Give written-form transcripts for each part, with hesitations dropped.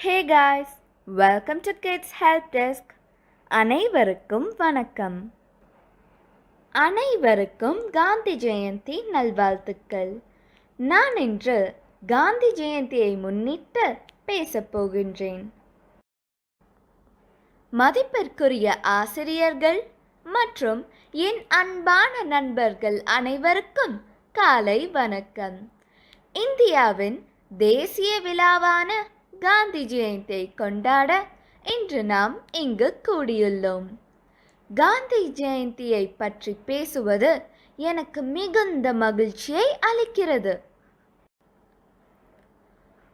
Hey guys, welcome to Kids Help Desk. அனைவருக்கும் வணக்கம். அனைவருக்கும் காந்தி ஜெயந்தி நல்வாழ்த்துக்கள். நான் இன்று காந்தி ஜெயந்தியை முன்னிட்டு பேசப் போகின்றேன். மதிப்பிற்குரிய ஆசிரியர்கள் மற்றும் என் அன்பான நண்பர்கள் அனைவருக்கும் காலை வணக்கம். இந்தியாவின் தேசிய விழாவான காந்தி ஜெயந்தியை கொண்டாட இன்று நாம் இங்கு கூடியுள்ளோம். காந்தி ஜெயந்தியை பற்றி பேசுவது எனக்கு மிகுந்த மகிழ்ச்சியை அளிக்கிறது.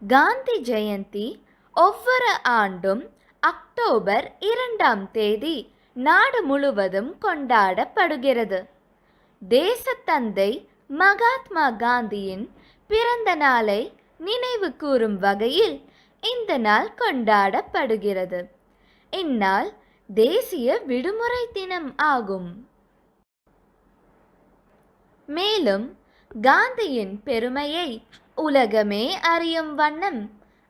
காந்தி ஜெயந்தி ஒவ்வொரு ஆண்டும் அக்டோபர் 2ஆம் தேதி நாடு முழுவதும் கொண்டாடப்படுகிறது. தேசத்தந்தை மகாத்மா காந்தியின் பிறந்த நாளை நினைவு கூறும் வகையில் இந்த நாள் கொண்டாடப்படுகிறது. இந்நாள் தேசிய விடுமுறை தினம் ஆகும். மேலும் காந்தியின் பெருமையை உலகமே அறியும் வண்ணம்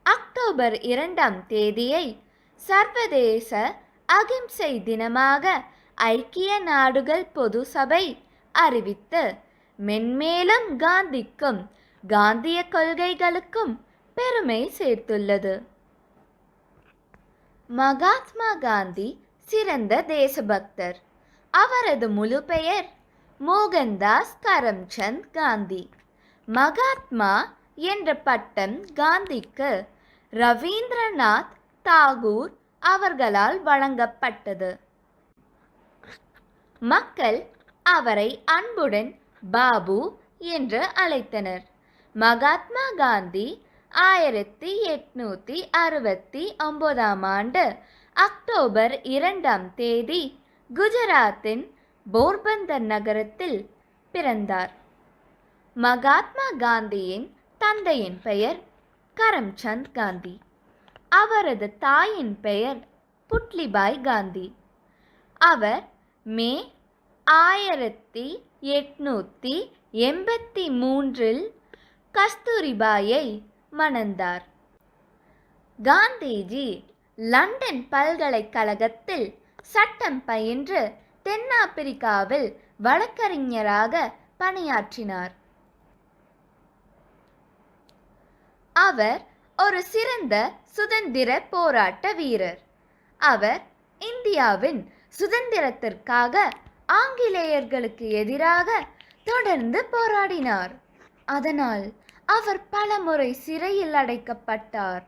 அக்டோபர் 2ஆம் தேதியை சர்வதேச அகிம்சை தினமாக ஐக்கிய நாடுகள் பொது சபை அறிவித்து மென்மேலும் காந்திக்கும் காந்திய கொள்கைகளுக்கும் பெருமை சேர்த்துள்ளது. மகாத்மா காந்தி சிறந்த தேசபக்தர். அவரது முழு பெயர் மோகன்தாஸ் கரம்சந்த் காந்தி. மகாத்மா என்ற பட்டம் காந்திக்கு ரவீந்திரநாத் தாகூர் அவர்களால் வழங்கப்பட்டது. மக்கள் அவரை அன்புடன் பாபு என்று அழைத்தனர். மகாத்மா காந்தி 1869ஆம் ஆண்டு அக்டோபர் 2ஆம் தேதி குஜராத்தின் போர்பந்தர் நகரத்தில் பிறந்தார். மகாத்மா காந்தியின் தந்தையின் பெயர் கரம்சந்த் காந்தி. அவரது தாயின் பெயர் புட்லிபாய் காந்தி. அவர் மே 1883இல் கஸ்தூரிபாயை மணந்தார். காந்திஜி லண்டன் பல்கலைக்கழகத்தில் சட்டம் பயின்று தென்னாப்பிரிக்காவில் வழக்கறிஞராக பணியாற்றினார். அவர் ஒரு சிறந்த சுதந்திர போராட்ட வீரர். அவர் இந்தியாவின் சுதந்திரத்திற்காக ஆங்கிலேயர்களுக்கு எதிராக தொடர்ந்து போராடினார். அதனால் அவர் பலமுறை சிறையில் அடைக்கப்பட்டார்.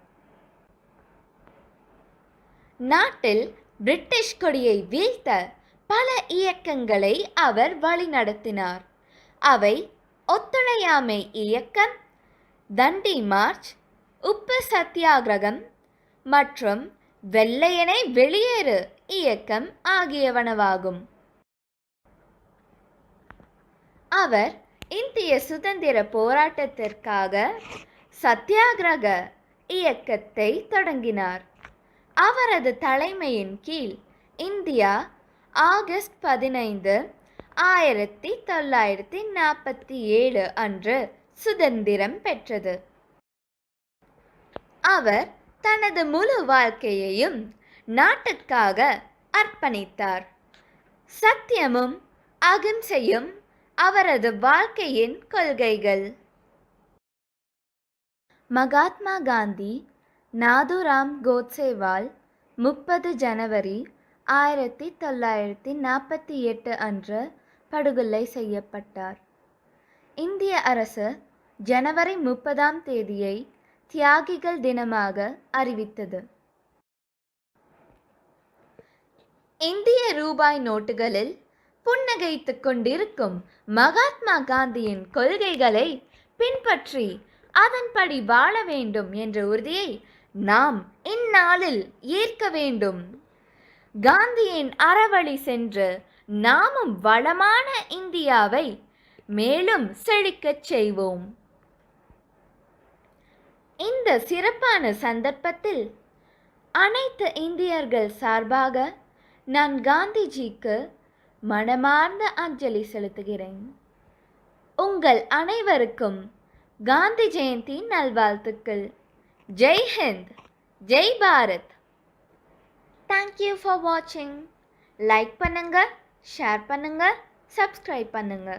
நாட்டில் பிரிட்டிஷ் கொடியை வீழ்த்த பல இயக்கங்களை அவர் வழிநடத்தினார். அவை ஒத்துழையாமை இயக்கம், தண்டி மார்ச், உப்பு சத்தியாகிரகம் மற்றும் வெள்ளையனை வெளியேறு இயக்கம் ஆகியவனவாகும். அவர் இந்திய சுதந்திர போராட்டத்திற்காக சத்தியாகிரக இயக்கத்தை தொடங்கினார். அவரது தலைமையின் கீழ் இந்தியா ஆகஸ்ட் 15, 1947 அன்று சுதந்திரம் பெற்றது. அவர் தனது முழு வாழ்க்கையையும் நாட்டிற்காக அர்ப்பணித்தார். சத்தியமும் அகிம்சையும் அவரது வாழ்க்கையின் கொள்கைகள். மகாத்மா காந்தி நாதுராம் கோட்சேவால் 30 ஜனவரி 1948 அன்று படுகொலை செய்யப்பட்டார். இந்திய அரசு ஜனவரி 30ஆம் தேதியை தியாகிகள் தினமாக அறிவித்தது. இந்திய ரூபாய் நோட்டுகளில் புன்னகைத்துக் கொண்டிருக்கும் மகாத்மா காந்தியின் கொள்கைகளை பின்பற்றி அதன்படி வாழ வேண்டும் என்ற உறுதியை நாம் இந்நாளில் ஏற்க வேண்டும். காந்தியின் அறவழி சென்று நாமும் வளமான இந்தியாவை மேலும் செழிக்கச் செய்வோம். இந்த சிறப்பான சந்தர்ப்பத்தில் அனைத்து இந்தியர்கள் சார்பாக நான் காந்திஜிக்கு மனமார்ந்த அஞ்சலி செலுத்துகிறேன். உங்கள் அனைவருக்கும் காந்தி ஜெயந்தி நல்வாழ்த்துக்கள். ஜெய் ஹிந்த், ஜெய் பாரத். தேங்க்யூ ஃபார் வாட்சிங். லைக் பண்ணுங்க, ஷேர் பண்ணுங்க, சப்ஸ்கிரைப் பண்ணுங்க.